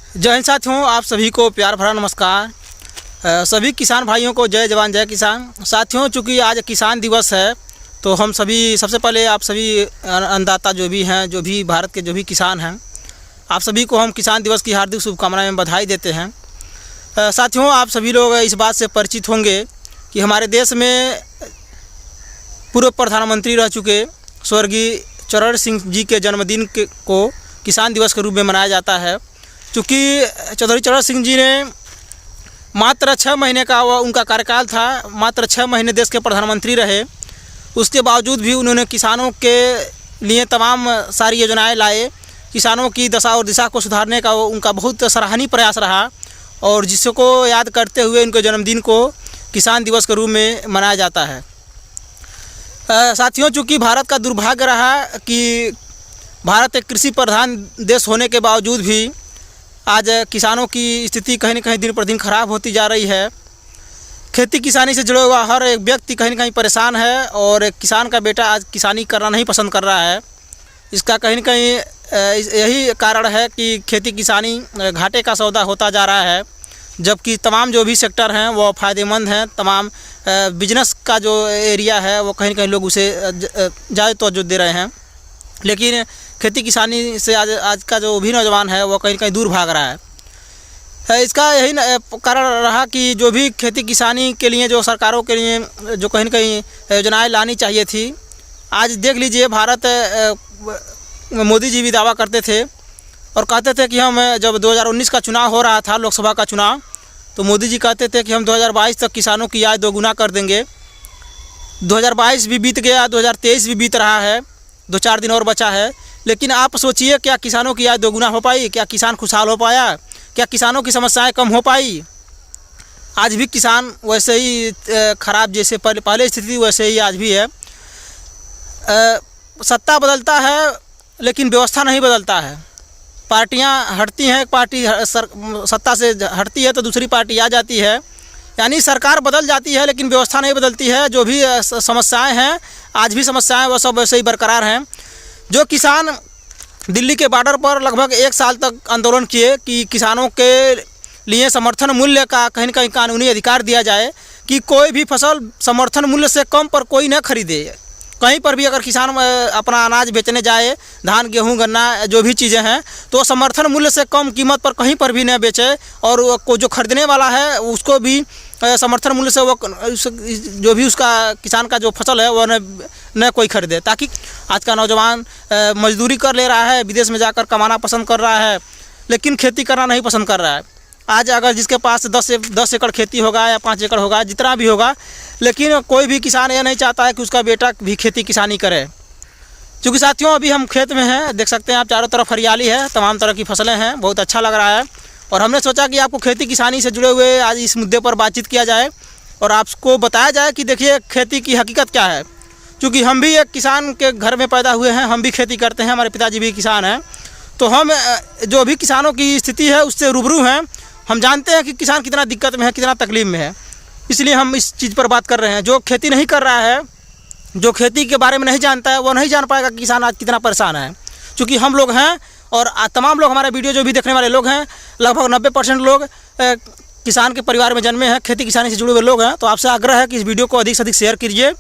जय हिंद साथियों, आप सभी को प्यार भरा नमस्कार। सभी किसान भाइयों को जय जवान जय किसान। साथियों, चूँकि आज किसान दिवस है तो हम सभी सबसे पहले आप सभी अन्नदाता जो भी हैं, जो भी भारत के जो भी किसान हैं, आप सभी को हम किसान दिवस की हार्दिक शुभकामनाएं एवं बधाई देते हैं। साथियों, आप सभी लोग इस बात से परिचित होंगे कि हमारे देश में पूर्व प्रधानमंत्री रह चुके स्वर्गीय चरण सिंह जी के जन्मदिन को किसान दिवस के रूप में मनाया जाता है। चूँकि चौधरी चरण सिंह जी ने मात्र 6 महीने का उनका कार्यकाल था, मात्र 6 महीने देश के प्रधानमंत्री रहे। उसके बावजूद भी उन्होंने किसानों के लिए तमाम सारी योजनाएं लाए। किसानों की दशा और दिशा को सुधारने का उनका बहुत सराहनीय प्रयास रहा और जिसको याद करते हुए उनके जन्मदिन को किसान दिवस के रूप में मनाया जाता है। साथियों, चूँकि भारत का दुर्भाग्य रहा कि भारत एक कृषि प्रधान देश होने के बावजूद भी आज किसानों की स्थिति कहीं न कहीं दिन पर दिन ख़राब होती जा रही है। खेती किसानी से जुड़ा हुआ हर एक व्यक्ति कहीं न कहीं परेशान है और एक किसान का बेटा आज किसानी करना नहीं पसंद कर रहा है। इसका कहीं न कहीं यही कारण है कि खेती किसानी घाटे का सौदा होता जा रहा है, जबकि तमाम जो भी सेक्टर हैं वो फ़ायदेमंद हैं। तमाम बिजनेस का जो एरिया है वो कहीं न कहीं लोग उसे ज़्यादा तवज्जो दे रहे हैं, लेकिन खेती किसानी से आज का जो भी नौजवान है वो कहीं न कहीं दूर भाग रहा है। इसका यही कारण रहा कि जो भी खेती किसानी के लिए जो सरकारों के लिए जो कहीं न कहीं योजनाएं लानी चाहिए थी, आज देख लीजिए भारत मोदी जी भी दावा करते थे और कहते थे कि हम जब 2019 का चुनाव हो रहा था, लोकसभा का चुनाव, तो मोदी जी कहते थे कि हम 2022 तक किसानों की आय दोगुना कर देंगे। 2022 भी बीत गया, 2023 भी बीत रहा है, 2-4 दिन और बचा है। लेकिन आप सोचिए, क्या किसानों की आय दोगुना हो पाई? क्या किसान खुशहाल हो पाया? क्या किसानों की समस्याएं कम हो पाई? आज भी किसान वैसे ही ख़राब, जैसे पहले स्थिति वैसे ही आज भी है। सत्ता बदलता है लेकिन व्यवस्था नहीं बदलता है। पार्टियां हटती हैं, एक पार्टी सत्ता से हटती है तो दूसरी पार्टी आ जाती है, यानी सरकार बदल जाती है लेकिन व्यवस्था नहीं बदलती है। जो भी समस्याएं हैं, आज भी समस्याएं वो सब वैसे ही बरकरार हैं। जो किसान दिल्ली के बॉर्डर पर लगभग 1 साल तक आंदोलन किए कि किसानों के लिए समर्थन मूल्य का कहीं न कहीं कानूनी अधिकार दिया जाए कि कोई भी फसल समर्थन मूल्य से कम पर कोई न खरीदे। कहीं पर भी अगर किसान अपना अनाज बेचने जाए, धान गेहूं गन्ना जो भी चीज़ें हैं, तो समर्थन मूल्य से कम कीमत पर कहीं पर भी न बेचे और वो जो खरीदने वाला है उसको भी समर्थन मूल्य से वो जो भी उसका किसान का जो फसल है वो न कोई खरीदे, ताकि आज का नौजवान मजदूरी कर ले रहा है, विदेश में जाकर कमाना पसंद कर रहा है, लेकिन खेती करना नहीं पसंद कर रहा है। आज अगर जिसके पास 10 एकड़ खेती होगा या 5 एकड़ होगा, जितना भी होगा, लेकिन कोई भी किसान ये नहीं चाहता है कि उसका बेटा भी खेती किसानी करे। क्योंकि साथियों, अभी हम खेत में हैं, देख सकते हैं आप, चारों तरफ हरियाली है, तमाम तरह की फसलें हैं, बहुत अच्छा लग रहा है। और हमने सोचा कि आपको खेती किसानी से जुड़े हुए आज इस मुद्दे पर बातचीत किया जाए और आपको बताया जाए कि देखिए खेती की हकीकत क्या है। क्योंकि हम भी एक किसान के घर में पैदा हुए हैं, हम भी खेती करते हैं, हमारे पिताजी भी किसान हैं, तो हम जो भी किसानों की स्थिति है उससे रूबरू हैं। हम जानते हैं कि किसान कितना दिक्कत में है, कितना तकलीफ में है, इसलिए हम इस चीज़ पर बात कर रहे हैं। जो खेती नहीं कर रहा है, जो खेती के बारे में नहीं जानता है, वो नहीं जान पाएगा कि किसान आज कितना परेशान है। क्योंकि हम लोग हैं और तमाम लोग, हमारे वीडियो जो भी देखने वाले लोग हैं, लगभग 90% लोग किसान के परिवार में जन्मे हैं, खेती किसानी से जुड़े हुए लोग हैं। तो आपसे आग्रह है कि इस वीडियो को अधिक से अधिक शेयर कीजिए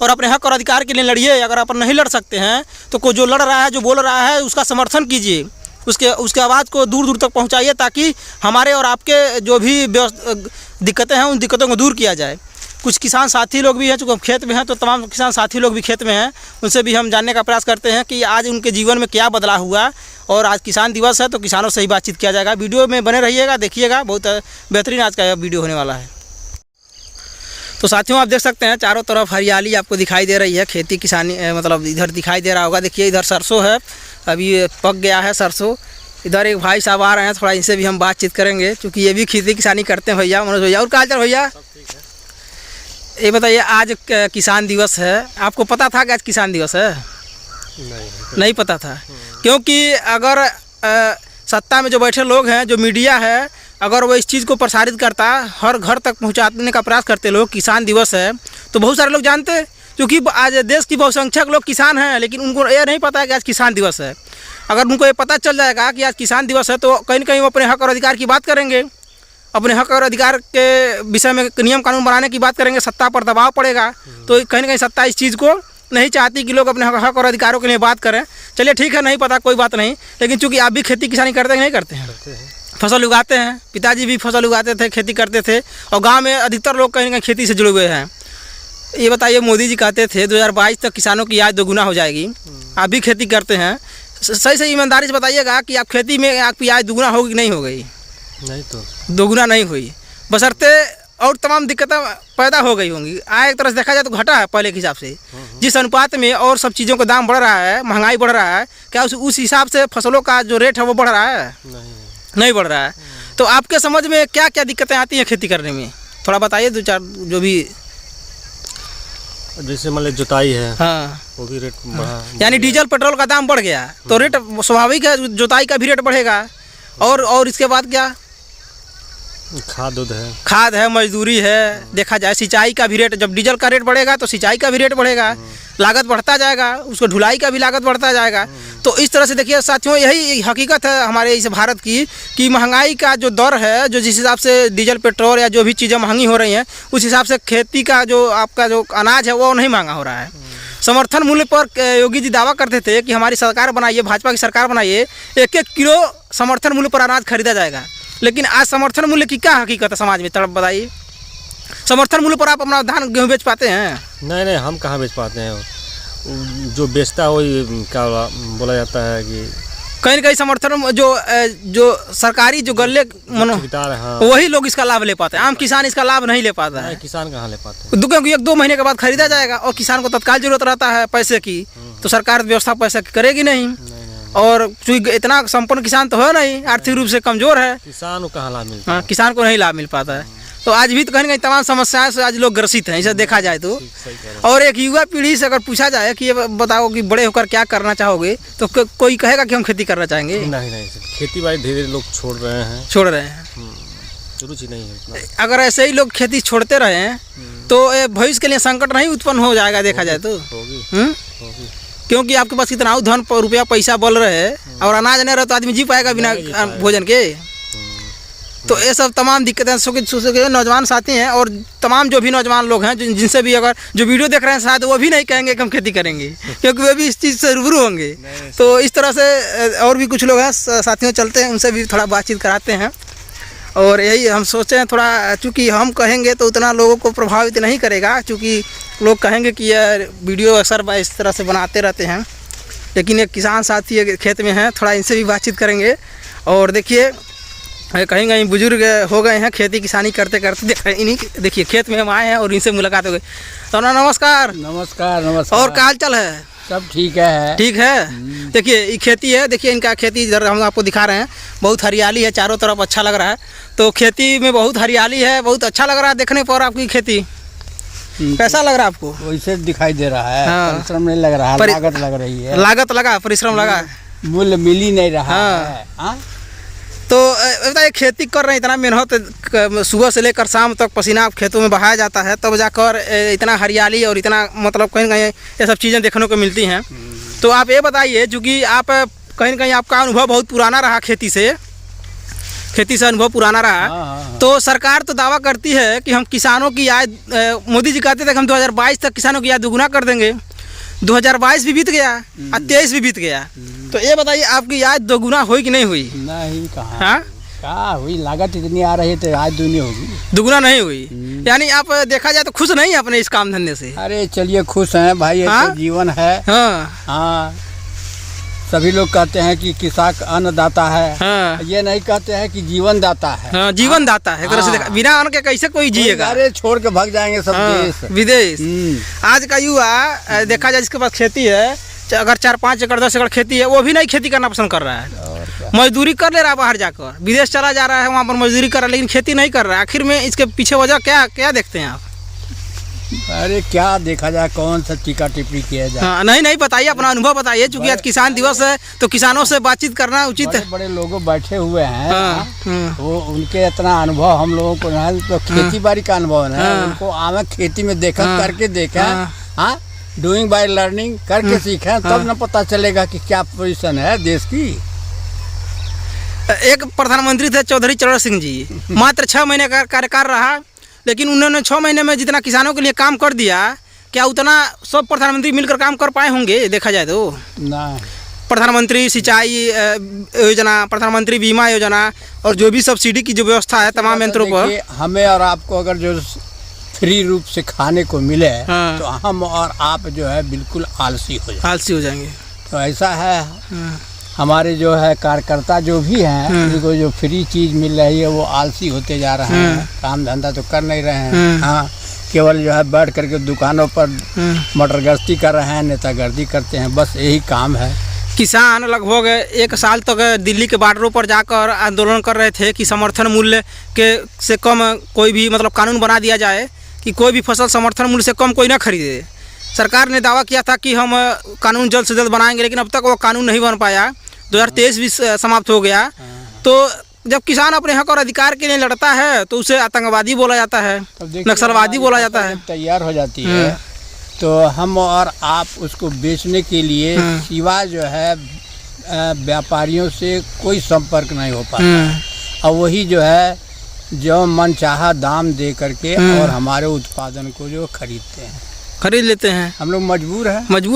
और अपने हक और अधिकार के लिए लड़िए। अगर आप नहीं लड़ सकते हैं तो कोई जो लड़ रहा है, जो बोल रहा है, उसका समर्थन कीजिए, उसके आवाज़ को दूर दूर तक पहुंचाइए, ताकि हमारे और आपके जो भी दिक्कतें हैं उन दिक्कतों को दूर किया जाए। कुछ किसान साथी लोग भी हैं, चूँकि हम खेत में हैं तो तमाम किसान साथी लोग भी खेत में हैं, उनसे भी हम जानने का प्रयास करते हैं कि आज उनके जीवन में क्या बदलाव हुआ। और आज किसान दिवस है तो किसानों से ही बातचीत किया जाएगा। वीडियो में बने रहिएगा, देखिएगा, बहुत बेहतरीन आज का यह वीडियो होने वाला है। तो साथियों, आप देख सकते हैं चारों तरफ हरियाली आपको दिखाई दे रही है। खेती किसानी मतलब इधर दिखाई दे रहा होगा, देखिए इधर सरसों है, अभी पक गया है सरसों। इधर एक भाई साहब आ रहे हैं, थोड़ा इनसे भी हम बातचीत करेंगे, क्योंकि ये भी खेती किसानी करते हैं। भैया मनोज भैया, और का हाल भैया? ये बताइए, आज किसान दिवस है, आपको पता था कि आज किसान दिवस है? नहीं पता था। क्योंकि अगर सत्ता में जो बैठे लोग हैं, जो मीडिया है, अगर वो इस चीज़ को प्रसारित करता, हर घर तक पहुंचाने का प्रयास करते लोग किसान दिवस है, तो बहुत सारे लोग जानते। क्योंकि आज देश की बहुसंख्यक लोग किसान हैं, लेकिन उनको यह नहीं पता है कि आज किसान दिवस है। अगर उनको ये पता चल जाएगा कि आज किसान दिवस है तो कहीं न कहीं वो अपने हक और अधिकार की बात करेंगे, अपने हक और अधिकार के विषय में नियम कानून बनाने की बात करेंगे। सत्ता पर दबाव पड़ेगा तो कहीं न कहीं सत्ता इस चीज़ को नहीं चाहती कि लोग अपने हक और अधिकारों के लिए बात करें। चलिए ठीक है, नहीं पता कोई बात नहीं, लेकिन चूँकि आप भी खेती किसानी करते हैं नहीं करते हैं? फसल उगाते हैं, पिताजी भी फसल उगाते थे, खेती करते थे, और गांव में अधिकतर लोग कहीं ना कहीं खेती से जुड़े हुए हैं। ये बताइए, मोदी जी कहते थे 2022 तक किसानों की आय दोगुना हो जाएगी, आप भी खेती करते हैं, सही सही ईमानदारी से बताइएगा कि आप खेती में आपकी आय दोगुना होगी कि नहीं हो गई? नहीं, तो दोगुना नहीं हुई, बशर्ते और तमाम दिक्कतें पैदा हो गई होंगी। आय एक तरह से देखा जाए तो घटा है पहले के हिसाब से, जिस अनुपात में और सब चीज़ों का दाम बढ़ रहा है, महंगाई बढ़ रहा है, क्या उस हिसाब से फसलों का जो रेट है वो बढ़ रहा है? नहीं बढ़ रहा है। तो आपके समझ में क्या क्या दिक्कतें आती हैं खेती करने में, थोड़ा बताइए, दो चार जो भी। जैसे मान लीजिए जुताई है, हाँ, वो भी रेट बढ़ा, यानी डीजल पेट्रोल का दाम बढ़ गया तो रेट स्वाभाविक है, जुताई का भी रेट बढ़ेगा। और इसके बाद क्या? खाद है, मजदूरी है, देखा जाए सिंचाई का भी रेट, जब डीजल का रेट बढ़ेगा तो सिंचाई का भी रेट बढ़ेगा, लागत बढ़ता जाएगा, उसको ढुलाई का भी लागत बढ़ता जाएगा। तो इस तरह से देखिए साथियों, यही हकीकत है हमारे इस भारत की कि महंगाई का जो दर है, जो जिस हिसाब से डीजल पेट्रोल या जो भी चीज़ें महंगी हो रही हैं, उस हिसाब से खेती का जो आपका जो अनाज है वो नहीं महंगा हो रहा है। समर्थन मूल्य पर योगी जी दावा करते थे कि हमारी सरकार बनाइए, भाजपा की सरकार बनाइए, 1-1 किलो समर्थन मूल्य पर अनाज खरीदा जाएगा। लेकिन आज समर्थन मूल्य की क्या हकीकत है समाज में, तड़प बताइए। समर्थन मूल्य पर आप अपना धान गेहूँ बेच पाते हैं? नहीं, हम कहाँ बेच पाते हैं। जो बेचता है वही क्या बोला जाता है कि कहीं न कहीं समर्थन जो सरकारी जो गल्ले हाँ, वही लोग इसका लाभ ले पाते हैं, आम किसान इसका लाभ नहीं ले पाता है। किसान कहाँ ले पाते हैं? क्योंकि 1-2 महीने के बाद खरीदा जाएगा और किसान को तत्काल जरूरत रहता है पैसे की, तो सरकार व्यवस्था पैसा की करेगी नहीं। और चूँकि इतना संपन्न किसान तो है नहीं, आर्थिक रूप से कमजोर है, किसान को कहाँ लाभ मिलता है? किसान को नहीं लाभ मिल पाता है। तो आज भी तो कहीं ना कहीं तमाम समस्याएं से आज लोग ग्रसित हैं, इसे देखा जाए तो। और एक युवा पीढ़ी से अगर पूछा जाए कि ये बताओ कि बड़े होकर क्या करना चाहोगे, तो कोई कहेगा कि हम खेती करना चाहेंगे। नहीं, खेती बाड़ी धीरे धीरे लोग छोड़ रहे हैं, रुचि नहीं है। अगर ऐसे ही लोग खेती छोड़ते रहे तो भविष्य के लिए संकट नहीं उत्पन्न हो जाएगा, देखा जाए तो। क्योंकि आपके पास कितना धन रुपया पैसा बोल रहे हैं और अनाज नहीं रहे तो आदमी जी पाएगा बिना भोजन के। तो ये सब तमाम दिक्कतें नौजवान साथी हैं और तमाम जो भी नौजवान लोग हैं जिनसे भी अगर जो वीडियो देख रहे हैं शायद वो भी नहीं कहेंगे कि हम खेती करेंगे, क्योंकि वे भी इस चीज़ से रूबरू होंगे। तो इस तरह से और भी कुछ लोग हैं साथियों, चलते हैं उनसे भी थोड़ा बातचीत कराते हैं। और यही हम सोचे हैं थोड़ा, चूँकि हम कहेंगे तो उतना लोगों को प्रभावित नहीं करेगा, चूँकि लोग कहेंगे कि यह वीडियो अक्सर इस तरह से बनाते रहते हैं। लेकिन एक किसान साथी खेत में हैं, थोड़ा इनसे भी बातचीत करेंगे। और देखिए कहीं कहीं बुजुर्ग हो गए हैं खेती किसानी करते करते, देखिए खेत में हम आए हैं और इनसे मुलाकात हो गई। तो नमस्कार। और क्या हाल चाल है? सब ठीक है। ठीक है। देखिए ये खेती है, देखिए इनका खेती इधर हम आपको दिखा रहे हैं, बहुत हरियाली है चारों तरफ, अच्छा लग रहा है। तो खेती में बहुत हरियाली है, बहुत अच्छा लग रहा है देखने पर आपकी खेती। कैसा लग रहा है आपको? वैसे दिखाई दे रहा है। हाँ। परिश्रम नहीं लग रहा है, लागत लग रही है। लागत लगा, परिश्रम लगा, मूल्य मिल ही नहीं रहा है। हाँ? तो बताइए, खेती कर रहे हैं, इतना मेहनत सुबह से लेकर शाम तक पसीना खेतों में बहाया जाता है, तब जाकर इतना हरियाली और इतना मतलब कहीं कहीं ये सब चीज़ें देखने को मिलती हैं। तो आप ये बताइए, चूँकि आप कहीं ना कहीं आपका अनुभव बहुत पुराना रहा, खेती से अनुभव पुराना रहा। तो सरकार तो दावा करती है कि हम किसानों की आय, मोदी जी कहते थे कि हम 2022 तक किसानों की आय दोगुना कर देंगे। 2022 भी बीत गया और 23 भी बीत गया। तो ये बताइए आपकी आय दोगुना हुई कि नहीं हुई? नहीं, कहाँ हाँ? कहाँ हुई, लागत इतनी आ रही है तो आय दुगनी होगी, दुगुना नहीं हुई। यानी आप देखा जाए तो खुश नहीं है अपने इस काम धंधे से? अरे चलिए खुश हैं भाई, ऐसे जीवन है। हाँ, सभी लोग कहते हैं कि किसान अन्नदाता है। हाँ। ये नहीं कहते हैं कि जीवन दाता है। हाँ, जीवन दाता है। हाँ। बिना अन्न के कैसे कोई जिएगा? अरे छोड़ के भाग जाएंगे सब देश विदेश। आज का युवा देखा जाए जिसके पास खेती है, अगर 4-5 एकड़ 10 एकड़ खेती है, वो भी नहीं खेती करना पसंद कर रहा है, मजदूरी कर ले रहा है, बाहर जाकर विदेश चला जा रहा है, वहाँ पर मजदूरी कर रहा है, लेकिन खेती नहीं कर रहा है। आखिर में इसके पीछे वजह क्या देखते हैं आप? अरे क्या देखा जाए, कौन सा टीका टिप्पणी किया जाए? हाँ, नहीं बताइए, अपना अनुभव बताइए, क्योंकि आज किसान दिवस है तो किसानों से बातचीत करना उचित है। बड़े लोग बैठे हुए हैं, वो उनके इतना अनुभव हम लोगों को नहीं, तो खेती बाड़ी का अनुभव है, उनको आवे खेती में देखा करके देखा। हाँ, डूइंग बाय लर्निंग करके सीखें, तब न पता चलेगा कि क्या पोजीशन है देश की। एक प्रधानमंत्री थे चौधरी चरण सिंह जी, मात्र 6 महीने का कार्यकाल रहा, लेकिन उन्होंने 6 महीने में जितना किसानों के लिए काम कर दिया, क्या उतना सब प्रधानमंत्री मिलकर काम कर पाए होंगे? देखा जाए तो ना, प्रधानमंत्री सिंचाई योजना, प्रधानमंत्री बीमा योजना और जो भी सब्सिडी की जो व्यवस्था है तमाम यंत्रों पर, हमें और आपको अगर जो फ्री रूप से खाने को मिले हाँ। तो हम और आप जो है बिल्कुल आलसी हो जाएंगे। तो ऐसा है, हमारे जो है कार्यकर्ता जो भी हैं, उनको जो फ्री चीज़ मिल रही है वो आलसी होते जा रहे हैं, काम धंधा तो कर नहीं रहे हैं। हाँ, केवल जो है बैठ करके दुकानों पर मटरगश्ती कर रहे हैं, नेतागर्दी करते हैं, बस यही काम है। किसान लगभग 1 साल तक दिल्ली के बॉर्डरों पर जाकर आंदोलन कर रहे थे कि समर्थन मूल्य के से कम कोई भी मतलब कानून बना दिया जाए कि कोई भी फसल समर्थन मूल्य से कम कोई ना खरीदे। सरकार ने दावा किया था कि हम कानून जल्द से जल्द बनाएंगे, लेकिन अब तक वो कानून नहीं बन पाया। 2023 भी समाप्त हो गया। तो जब किसान अपने हक और अधिकार के लिए लड़ता है तो उसे आतंकवादी बोला जाता है, नक्सलवादी बोला जाता है। तैयार हो जाती है तो हम और आप उसको बेचने के लिए सिवा जो है व्यापारियों से कोई संपर्क नहीं हो पाता, और वही जो है जो मनचाहा दाम दे करके और हमारे उत्पादन को जो खरीद लेते हैं। हम लोग मजबूर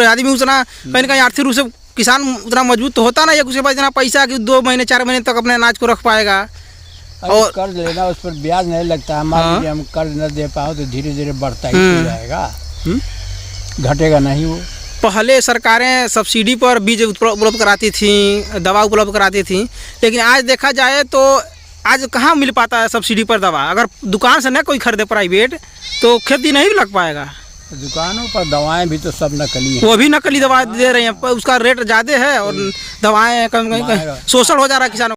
है आदमी उतना कहीं ना कहीं आर्थिक रूप से किसान उतना मजबूत तो होता नहीं है, उसके पास इतना पैसा कि 2 महीने 4 महीने तक अपने अनाज को रख पाएगा। और कर्ज लेना, उस पर ब्याज नहीं लगता है। मान लीजिए हम कर्ज न दे पाओ तो धीरे धीरे बढ़ता ही जाएगा, घटेगा नहीं वो। पहले सरकारें सब्सिडी पर बीज उपलब्ध कराती थी, दवा उपलब्ध कराती थी, लेकिन आज देखा जाए तो आज कहाँ मिल पाता है सब्सिडी पर दवा। अगर दुकान से न कोई खरीदे प्राइवेट तो खेती नहीं लग पाएगा। दुकानों पर दवाएं भी तो सब नकली हैं। वो भी नकली दवा दे रही हैं, उसका रेट ज़्यादा है और दवाएं कहीं शोषण हो जा रहा है किसानों।